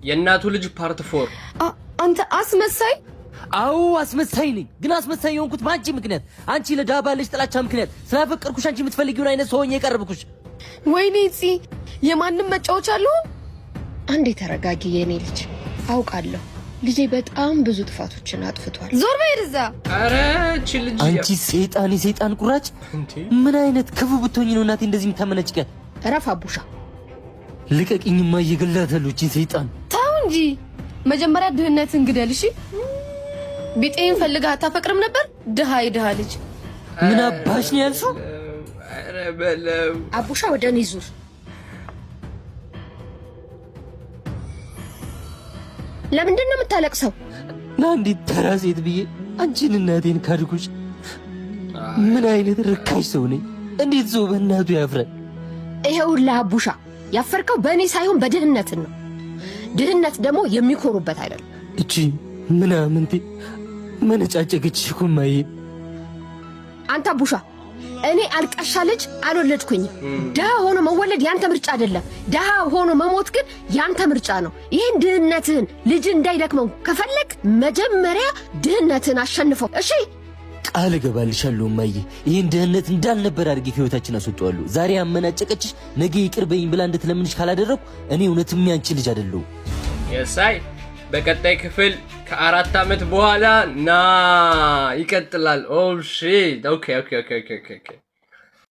የእናቱ ልጅ ፓርት 4 አንተ አስመሳይ አው አስመሳይ ነኝ ግን አስመሳይ የሆንኩት ባንቺ ምክንያት አንቺ ለዳባለሽ ጥላቻ ምክንያት ስላፈቀርኩሽ አንቺ የምትፈልጊውን አይነት ሰው ሆኜ የቀረብኩሽ ወይኔ እዚህ የማንም መጫወቻ አለው አንዴ ተረጋጊ የኔ ልጅ አውቃለሁ ልጄ በጣም ብዙ ጥፋቶችን አጥፍቷል ዞር በይ እዛ አረ እቺ ልጅ አንቺ ሰይጣን ቁራጭ ምን አይነት ክፉ ብትሆኚ ነው እናቴ እንደዚህ የምታመነጭቀት ረፍ አቡሻ ልቀቂኝማ እየገላታለሁ እቺ ሰይጣን ታው እንጂ መጀመሪያ ድህነትን ግደል እሺ ቢጤን ፈልጋ አታፈቅርም ነበር ድሃ ልጅ ምን አባሽ ነው ያልሽው አረ በለው አቡሻ ወደኔ ዙር ለምንድን ነው የምታለቅሰው ለአንዲት ተራ ሴት ብዬ አንቺን እናቴን ካድኩሽ ምን አይነት ርካሽ ሰው ነኝ እንዴት ሰው በእናቱ ያፍራል ይሄውልህ አቡሻ ያፈርከው በእኔ ሳይሆን በድህነት ነው ድህነት ደግሞ የሚኮሩበት አይደለም እቺ ምናምንቴ መነጫጨቅችሽ እኮ ማዬ አንተ አቡሻ እኔ አልቃሻ ልጅ አልወለድኩኝም ደሃ ሆኖ መወለድ ያንተ ምርጫ አይደለም ደሃ ሆኖ መሞት ግን ያንተ ምርጫ ነው ይሄን ድህነትን ልጅ እንዳይደክመው ከፈለክ መጀመሪያ ድህነትን አሸንፈው እሺ ቃል እገባልሻለሁ ማዬ ይሄን ድህነት እንዳልነበር አድርጌ ከህይወታችን አስወጣዋለሁ ዛሬ አመናጨቀችሽ ነገ ይቅር በይኝ ብላ እንድትለምንሽ ካላደረኩ እኔ እውነትም ያንቺ ልጅ አይደለሁ የሳይ በቀጣይ ክፍል ከ4 ዓመት በኋላ ይቀጥላል ኦ ሺት ኦኬ